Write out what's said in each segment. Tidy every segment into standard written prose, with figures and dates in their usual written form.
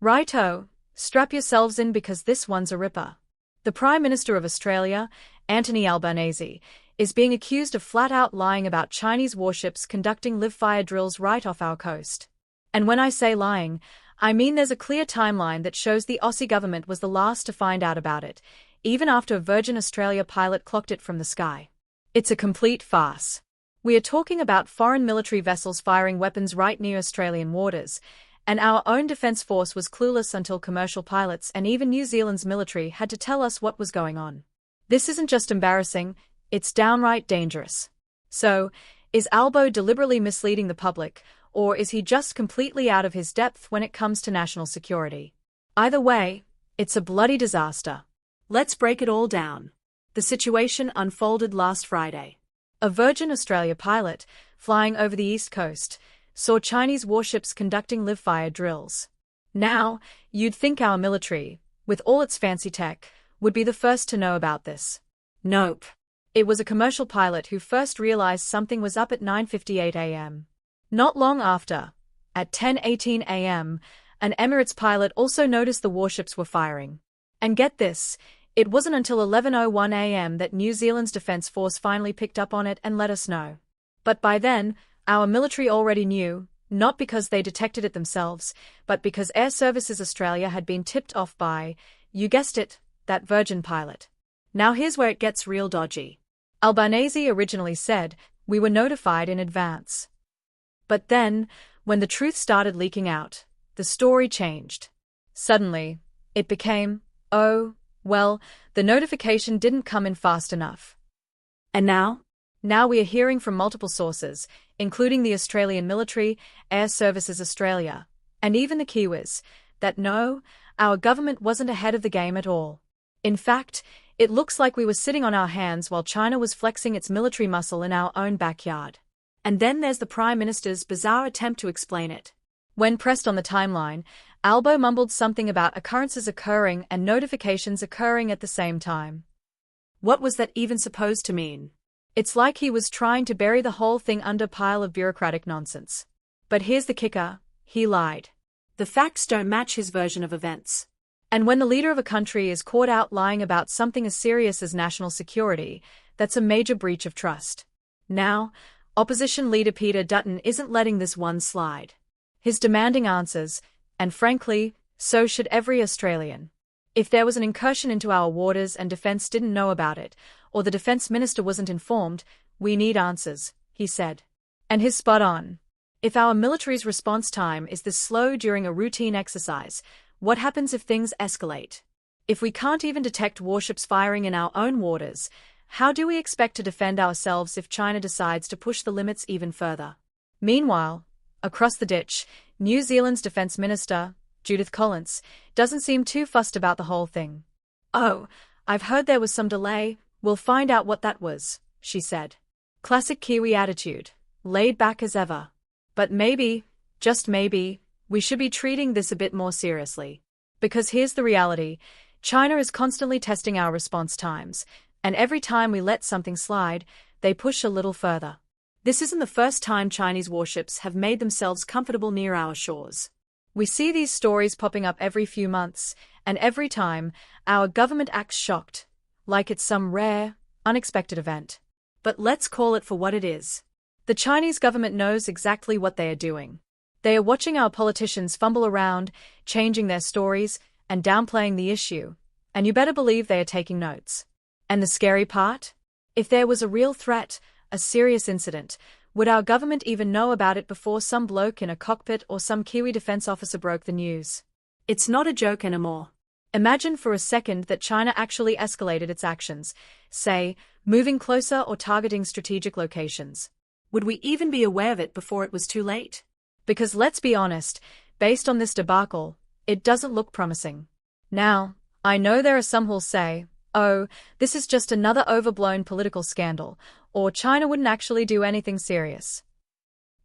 Righto, strap yourselves in because this one's a ripper. The Prime Minister of Australia, Anthony Albanese, is being accused of flat-out lying about Chinese warships conducting live-fire drills right off our coast. And when I say lying, I mean there's a clear timeline that shows the Aussie government was the last to find out about it, even after a Virgin Australia pilot clocked it from the sky. It's a complete farce. We are talking about foreign military vessels firing weapons right near Australian waters, and our own defence force was clueless until commercial pilots and even New Zealand's military had to tell us what was going on. This isn't just embarrassing, it's downright dangerous. So, is Albo deliberately misleading the public, or is he just completely out of his depth when it comes to national security? Either way, it's a bloody disaster. Let's break it all down. The situation unfolded last Friday. A Virgin Australia pilot, flying over the east coast, saw Chinese warships conducting live-fire drills. Now, you'd think our military, with all its fancy tech, would be the first to know about this. Nope. It was a commercial pilot who first realized something was up at 9:58 a.m. Not long after, at 10:18 a.m., an Emirates pilot also noticed the warships were firing. And get this, it wasn't until 11:01 a.m. that New Zealand's Defence Force finally picked up on it and let us know. But by then, our military already knew, not because they detected it themselves, but because Air Services Australia had been tipped off by, you guessed it, that Virgin pilot. Now here's where it gets real dodgy. Albanese originally said, we were notified in advance. But then, when the truth started leaking out, the story changed. Suddenly, it became, oh, well, the notification didn't come in fast enough. And now? Now we are hearing from multiple sources, including the Australian military, Air Services Australia, and even the Kiwis, that no, our government wasn't ahead of the game at all. In fact, it looks like we were sitting on our hands while China was flexing its military muscle in our own backyard. And then there's the Prime Minister's bizarre attempt to explain it. When pressed on the timeline, Albo mumbled something about occurrences occurring and notifications occurring at the same time. What was that even supposed to mean? It's like he was trying to bury the whole thing under a pile of bureaucratic nonsense. But here's the kicker, he lied. The facts don't match his version of events. And when the leader of a country is caught out lying about something as serious as national security, that's a major breach of trust. Now, Opposition Leader Peter Dutton isn't letting this one slide. He's demanding answers, and frankly, so should every Australian. If there was an incursion into our waters and Defence didn't know about it, or the Defence Minister wasn't informed, we need answers, he said. And he's spot on. If our military's response time is this slow during a routine exercise, what happens if things escalate? If we can't even detect warships firing in our own waters, how do we expect to defend ourselves if China decides to push the limits even further? Meanwhile, across the ditch, New Zealand's Defence Minister, Judith Collins, doesn't seem too fussed about the whole thing. Oh, I've heard there was some delay, we'll find out what that was, she said. Classic Kiwi attitude, laid back as ever. But maybe, just maybe, we should be treating this a bit more seriously. Because here's the reality, China is constantly testing our response times, and every time we let something slide, they push a little further. This isn't the first time Chinese warships have made themselves comfortable near our shores. We see these stories popping up every few months, and every time, our government acts shocked, like it's some rare, unexpected event. But let's call it for what it is. The Chinese government knows exactly what they are doing. They are watching our politicians fumble around, changing their stories, and downplaying the issue, and you better believe they are taking notes. And the scary part? If there was a real threat, a serious incident, would our government even know about it before some bloke in a cockpit or some Kiwi defense officer broke the news? It's not a joke anymore. Imagine for a second that China actually escalated its actions, say, moving closer or targeting strategic locations. Would we even be aware of it before it was too late? Because let's be honest, based on this debacle, it doesn't look promising. Now, I know there are some who'll say, oh, this is just another overblown political scandal, or China wouldn't actually do anything serious.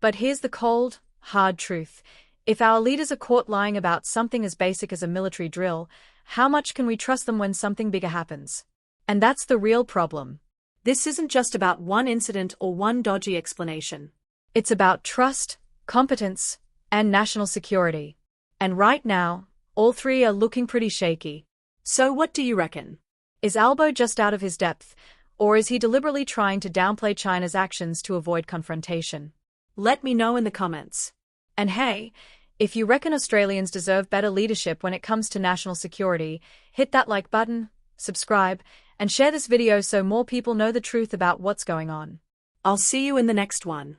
But here's the cold, hard truth. If our leaders are caught lying about something as basic as a military drill, how much can we trust them when something bigger happens? And that's the real problem. This isn't just about one incident or one dodgy explanation. It's about trust, competence, and national security. And right now, All three are looking pretty shaky. So what do you reckon? Is Albo just out of his depth, or is he deliberately trying to downplay China's actions to avoid confrontation? Let me know in the comments. And hey, if you reckon Australians deserve better leadership when it comes to national security, hit that like button, subscribe, and share this video so more people know the truth about what's going on. I'll see you in the next one.